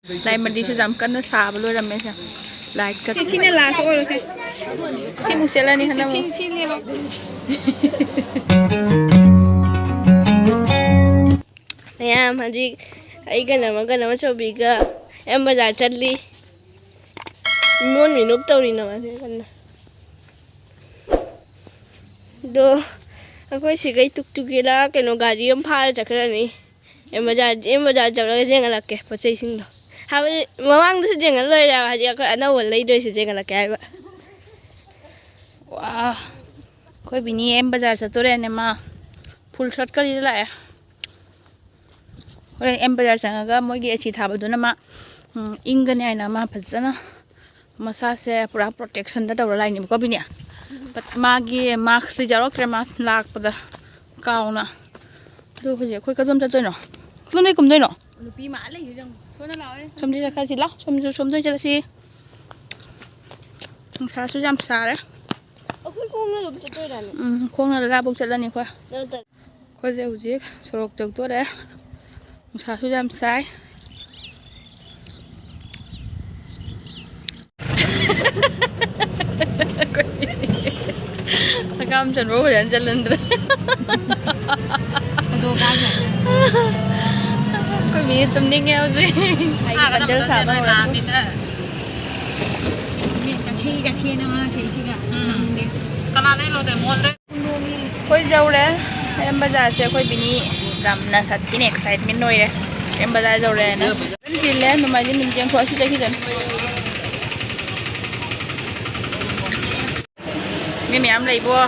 Lại mình đi cho giảm cân nó xả vào luôn làm mấy sao lại cất xin là số rồi xin một xe lên đi hả nào xin đi luôn nè mà gì ấy cái nào mà cho bị cái em bây giờ chân đi muốn mình núp tàu đi nào mà thế con này đồ aku sih cái tuk tuk kira cái nó gaji em phá chắc cái này em bây giờ chậm lại cái gì là cái bắt chạy xin đâu hay mà mang cái gì cái lời là hay cái anh nào lấy đôi gì cái là cái vậy wow coi bị ni em bây giờ sẽ tôi đây này mà full shot cái gì lại rồi em bây giờ sẽ cái mỗi cái chỉ thả vào đó mà in cái này là mà phải rất là massage pura protection đó đâu lại nhỉ có bị nhỉ magi mask thì giờ cái mask lạc vào đó cao nè đâu phải coi cái zoom cho tôi nó zoom đây cùng tôi nó bị mã lấy gì zoom đi ra khai gì lắm zoom tôi cho là gì sao số jam xa đấy không là ra bông chân lên này khoa khoa dẻo giết sổ chồng tôi đấy sao số jam sai Akam chân bố phải chân lên rồi coi bị tụm đi nghèo gì cái chân sao đâu là cái chi nó là cái cái này lo để mua đấy coi giàu đấy em bây giờ sẽ coi bini làm là thật chính excitement rồi đấy em bây giờ giàu đấy nè bên kia lên mà mai đi mình chẳng có gì chơi cái gì mẹ em lấy bùa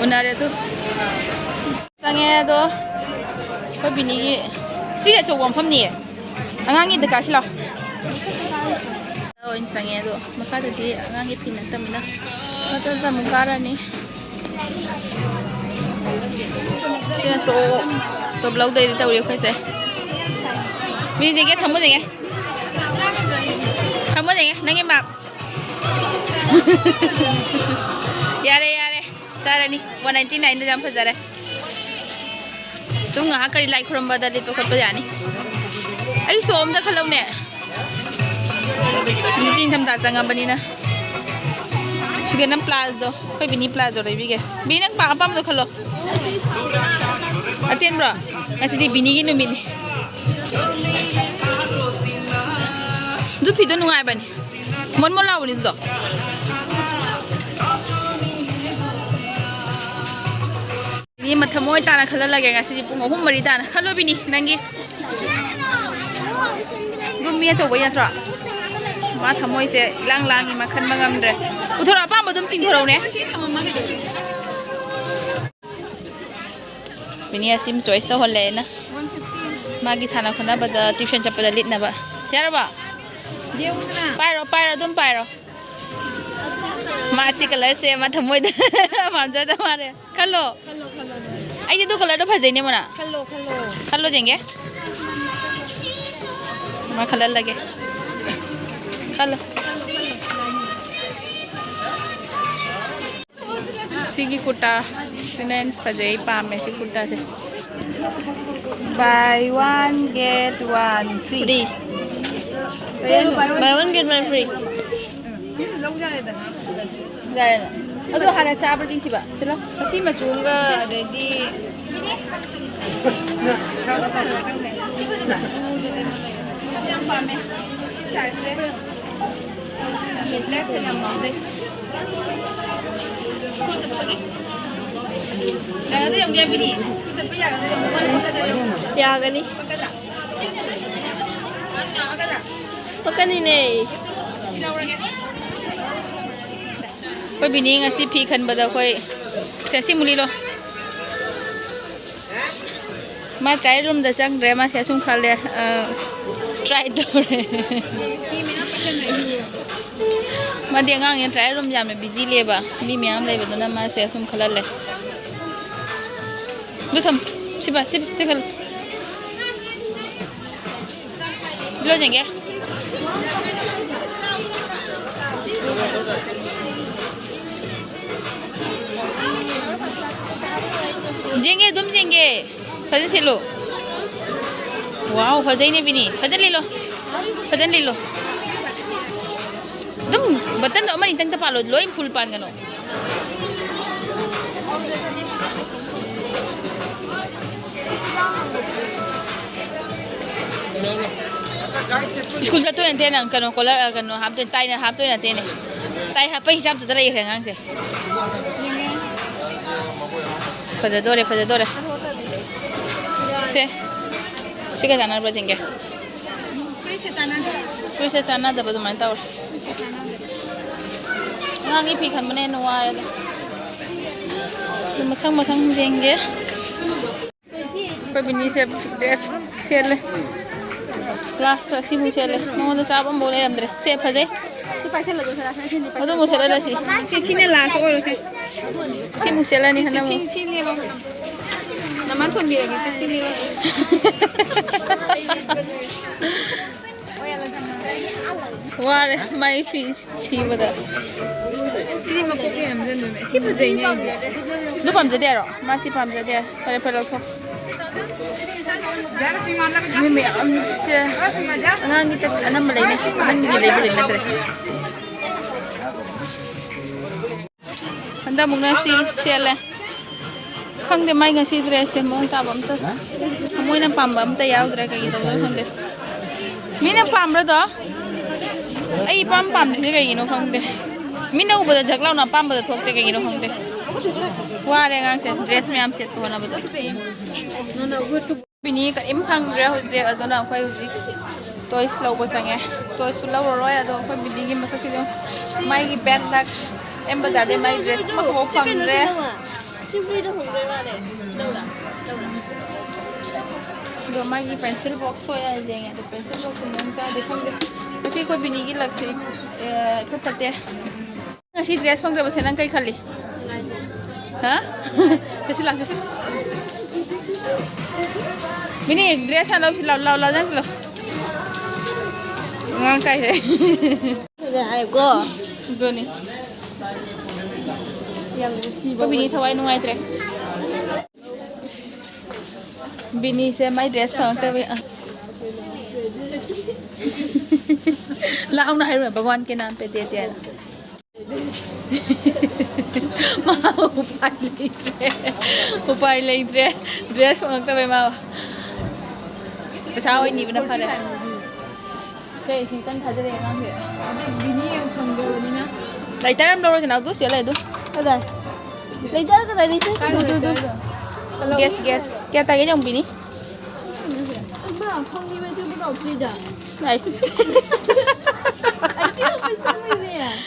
오늘에 또 상해도 거빈이 시계 쪽 원품니 안강이 들어가실라 상해도 막가듯이 안강이 피는 때문에 어쩌다 문가라니 지금 또 블로그 데이터 우리 회사 미리 되게 탐무 되게 nangin map yare tara ni 199 da jam fazara tung ha kari like from bada lit khot pa yani ai som da khalaw ne ni tin tham da changa bani na sige nam plazo khoi bini plazo rai bi ge bi nang pa pam do khalo aten bro asidi bini gi numit du phi do nungai bani mon mo law ni do ni ma thamoi ta na khala lage nga si pung ahum mari ta na khalo bini nangi gumia chobo ya tra ma thamoi se lang ma khan mangam re uthora pa ma dum ting thoro ne bini asim choice to holle na magi sana khana bada tuition chapda lit na ba yara ba पायरो तुम पायरो मासी कलर से मा थमोय the मानजा the मारे खलो आई दे दो कलर तो फजै ने मना खलो देंगे मा कलर लगे खलो सिगी कुटा सिनेन फजै पामे सि कुटा से buy one get one free buy one get one free Gaya na. Aduh, hana siapa sih sih, Pak? Sila. Masih maju enggak ada di. Yang pame. Lihat ke nama sih. School cepat lagi. Ada yang dia bini. School cepat ya. Ada yang bukan ada yang. ya cái đi pakai ni nih Koi bini ngasi pi khan bada koi sesi muli lo ma try room da sang re ma sesum khale try do re ma dia ngang yan try room jam busy le ba mi me am le ba na ma sesum khala le lu tham siba khal lo jenge Jenge dum jenge फजन सेलो वाव फजै ने बिनी फजन ले लो तुम button दो अमनी तंग पालो lion full पान गनो school जाते हैं ना कनो कॉलर कनो हाफ तो टाई ना हाफ तो ना तेने टाई हाफ पे हिसाब तो तरह ही रहेंगे फजदोरे से क्या जाना बजेंगे कोई से जाना दबा तो मानता और ngang cái phi khẩn bên này ngoài rồi methang jenge पे बिनी से ड्रेस सेल ले क्लास सी मु सेल ले नो तो साब हम बोले अंदर से फजे सी पैसे लगो सर सी वो तो मु सेल ले सी ने लास और सी मु सेल नहीं हना मु सी ले लो नमन थोन भी लगे सी ले लो वारे माई फी थी बता सी में को के हमने सी फजे ने दो पम जदे रो मा सी पम जदे परे परे लो Mimi am che ngang kita anam malai ne nang ni dai bari nadre anda mungna si sele khang de mai ngasi dress se mong ta bam ta moi na pam bam ta yaw dra ka gi do khang de mi na pam ra do ai pam de ka gi no khang de mi na u ba jak law na pam ba thok te ka gi no khang de wa re ngang se dress me am set ko na ba do no good to Bini ka im khang re ho je adona khoi ho ji toys lo bo change toys lo ro ya do khoi bini gi masak ki do mai gi bag dak em bazar de mai dress ma ko phang re simply to hong re ma ne đâu là do mai gi pencil box ho ya je nge to pencil box mong ta de khang de kasi khoi bini gi lag se ko pate ngasi dress phang de ba senang kai khali ha kasi lang kasi Bini dress alo si lau jang lo. Ngang kai thế. ai cô Do ni. Ko bini thawai nungai tre. Bini se mai dress phang te we. La ông này rồi भगवान के नाम पे देते हैं माँ उपाय ले dress phang te we माँ sao anh nhìn bên phải đấy xe thì tân thay cho đẹp ngang kìa bini yang phang do ni na lấy tay em đâu rồi thì nào tôi sửa lại tôi ở đây lấy tới cái này đi chứ guess kia tay cái dòng bini ba không đi về chứ bắt đầu đi giờ này anh chưa biết sao vậy nè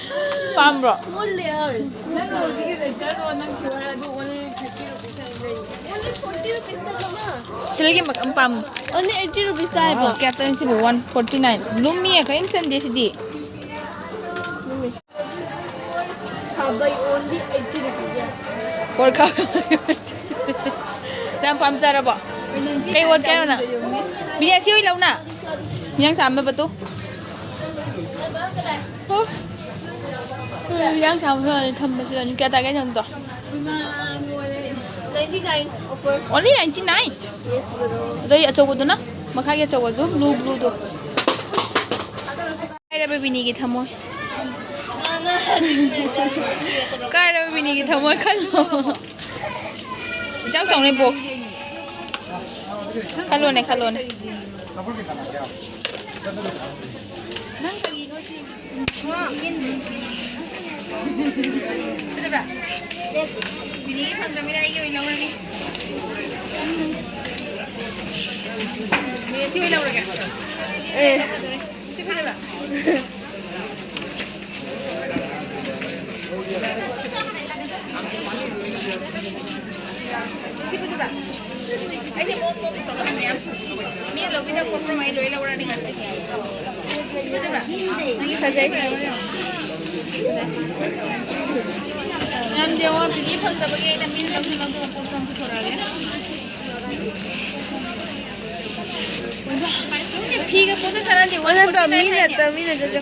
pam rồi muốn liền nang do ji ke jar do nang kyo ha do only 30 rupees hai dai only 40 rupees ta kama Sila lagi mak pam only 80 rupees ta oh kia tay si 149 lumi ya kain san desi di how by only 80 rupees or ka dam pam jara ba kai word kai na biya siwi lau na yang sama ba tu yang sama tham ba sila ni kia tay cái nhân to 99 offer only 99 đây ở châu đó mà khai châu đó blue đó cái đó baby ni cái môi cái đó baby ni cái môi khăn lo chắc trong này box khăn luôn này Betul tak? Bini phang kami dah lagi lau ni. Bini si lau lagi. Si betul tak? Si betul tak? Ini mau problem ni. Ni lau bini compromise lau orang dengan. Si betul tak? Lagi saja. Nam dia orang bini phang tak bagi nam bini lau tu potong tu thora le. Phi cái potong thora dia. Ona termina je.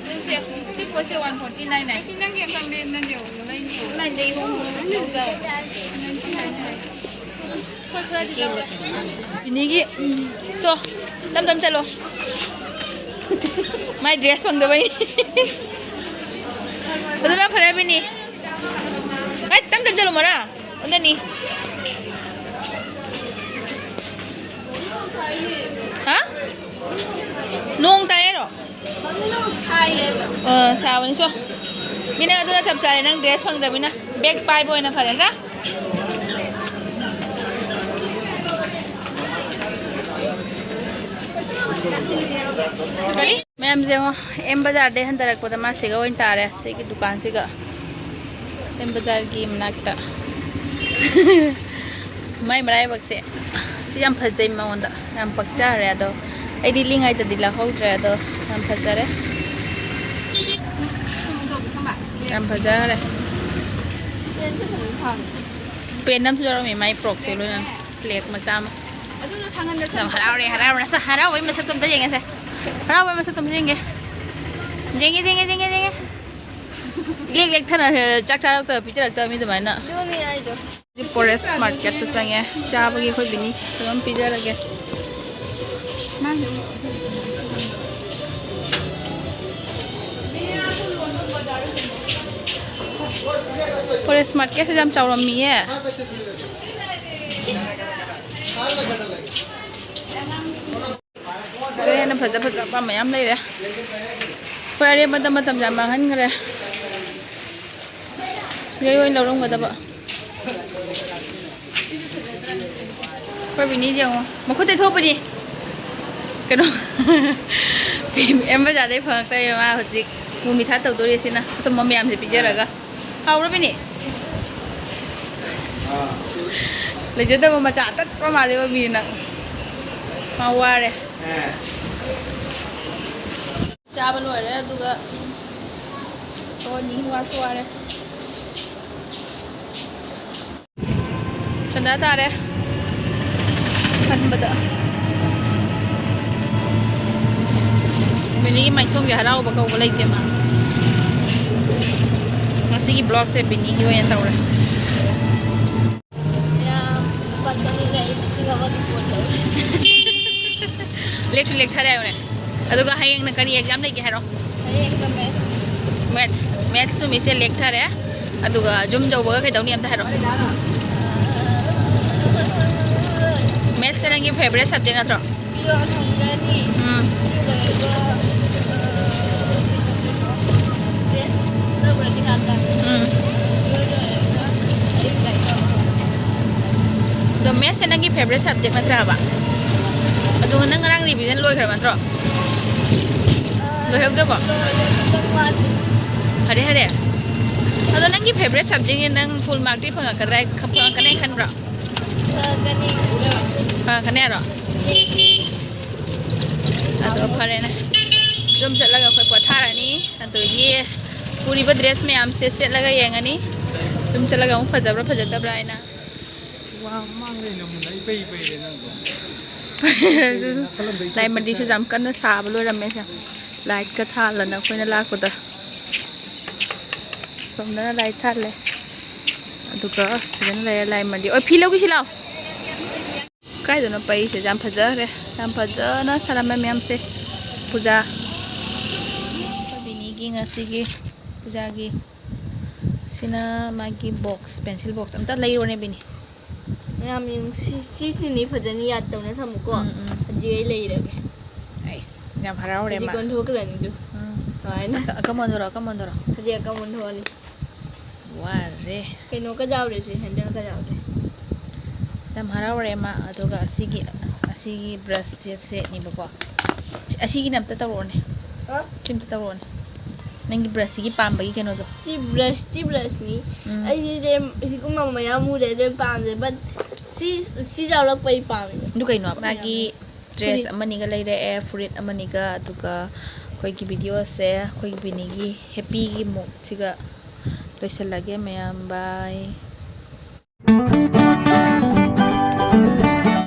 Si pose 149 nai. nang yang phang de nang de Này đây không đâu. बिनीगी तो तम चलो my dress फंगदबाई अदुना फरे बिनी आई तम चलो मरा अंदनी हाँ नोंग तायेरो साबनी सो बिना अदुना चप चारे नंग ड्रेस फंगदबिना बैग पाई बोय ना फरेना करी मैम जेगो एम बाजार दे हंदरक पदा मा सेगा ओइन तारे से की दुकान सेगा एम बाजार की मनाकता माय मराय बक्से सि याम फजै माउंदा याम पक्चा रे दो आइदी लिंगाइ त दिला होद्रे दो याम फजरे याम फजरे पेन नम जरो मे माय प्रोक से लोना स्लेक मचा मा ꯑꯗꯨꯗꯣ ꯁꯪꯍꯟꯗ ꯅꯪ ꯍꯔꯥꯎꯔꯦ ꯍꯔꯥꯎꯔꯦ ꯍꯔꯥꯎꯕꯩ ꯃꯁꯛꯇꯣ ꯑꯝꯇ ꯌꯦꯡꯉꯁꯦ ꯍꯔꯥꯎꯕꯩ ꯃꯁꯛꯇꯣ ꯑꯝꯇ ꯌꯦꯡꯒꯦ ꯂꯦꯛ ꯂꯦꯛꯊꯅ ꯆꯥꯛ ꯆꯥꯔꯛꯇꯕ ꯄꯤꯖꯔꯛꯇꯕ ꯃꯤ ꯑꯗꯨꯃꯥꯏꯅ ꯐꯣꯔꯦꯁ ꯃꯥꯔꯀꯦꯠꯇ ꯆꯪꯉꯦ ꯆꯥꯕꯒꯤ ꯑꯩꯈꯣꯏ ꯕꯤꯅꯤ ꯑꯗꯨꯝ ꯄꯤꯖꯔꯒꯦ ꯐꯣꯔꯦꯁ ꯃꯥꯔꯀꯦꯠꯁꯦ ꯌꯥꯝ ꯆꯥꯎꯔꯝꯃꯤꯌꯦ ꯁꯤꯗ ꯐꯖ ꯐꯖꯕ ꯃꯌꯥꯝ ꯂꯩꯔꯦ ꯑꯩꯈꯣꯏ ꯑꯔꯦꯝꯕꯗ ꯃꯇꯝ ꯌꯥꯝ ꯃꯥꯡꯍꯟꯈ꯭ꯔꯦ ꯁꯤꯒꯩ ꯑꯣꯏꯅ ꯂꯧꯔꯝꯒꯗꯕ ꯑꯩꯈꯣꯏ ꯕꯤꯅꯤꯁꯦ ꯌꯦꯡꯉꯣ ꯃꯈꯨꯠꯇꯩ ꯊꯣꯛꯄꯅꯤ ꯀꯩꯅꯣ ꯑꯦꯝ ꯕꯖꯥꯔꯗꯩ ꯐꯪꯉꯛꯇꯣꯏ ꯃꯥ ꯍꯧꯖꯤꯛ ꯃꯨꯃꯤ ꯊꯥ ꯇꯧꯗꯣꯔꯤ ꯁꯤꯅ ꯑꯇꯨꯝꯕ ꯃꯌꯥꯝꯁꯦ ꯄꯤꯖꯔꯒ ꯍꯥꯎꯔꯕꯤꯅꯤ ꯂꯩꯖꯗꯕ ꯃꯆꯥ ꯑꯇꯠꯄ ꯃꯥꯜꯂꯦꯕ ꯃꯤꯅ ꯃꯥ ꯋꯥꯔꯦ चावल लोरे अदुगा तो नी वासु वारे कंदा तारे खनबदा बिनी की माइथोंग हराव बकौ लेते मा मसी की ब्लॉग से बिनी की वयन तौरे या पतनी रे सिंगावा की फोटो लेट लेट थारे आउने अदुगा हयेंग न करी एग्जाम लेके हारो हयेंग द मैथ्स तो मिसे लेक थारे अदुगा जुम जौबगा कइदौनी अमता हारो मैथ्स से नंगी फेवरेट सब्जेक्ट अत्रो तो मैथ्स से नंगी फेवरेट सब्जेक्ट नत्रा अदुगा नंग रंग रिवीजन लोइखर मात्रो लोइहौद्रबो हरे हरे अदो नंगी फेवरेट सब्जेक्ट नंग फुल मार्क दी फंगकद्राय फंगकने खनब्रा फंगकने रो अदो फरेना जुम चलगा खय पथारानी अदो ये पूरी ड्रेस में आम से सेटलगा येंगनी जुम चलगा मु फजब्रा फजतब्रा आइना वाह मांगले नमुना इपै इपै रे नंगो लाइ मंडी से जाम कन्न साब लोरमे से लाइट का थालन अखोइना लाकपदा सोमना लाइट थाले अदुगा सिगन लाइ मंडी ओ फिलो की सिलाओ काइदनो पई से जाम फजरे जाम फजना साराम मैम से पूजा बिनी की ngasi पूजा की सिना मागी बॉक्स पेंसिल बॉक्स अमता लैरोने बिनी याम सिनी फजनी याद तौना थमुको जी लेरगे नाइस याम हरावरे जी मा कोन ठोकरनी दु हायना कमंदरो जी कमन होनी वारे कइनो का जावरे से हैंडल का जावरे याम हरावरे मा अदुगा असिगी ब्रश से निबको असिगी नमता तवरोने हां चिमता तवरोने नंगी ब्रश की पाम्बगी केनो दो टी ब्रश नी आई जे सिकुमा मया मुरे दे पाम दे बट सी जावलक पई पाम दु कइनो मागी ड्रेस अमनी गा लेरे ए फ्रुट अमनी गा दुका कोई की वीडियो से कोई बिनी की हैप्पी की मोक सिगा लोइसलागे मयाम बाय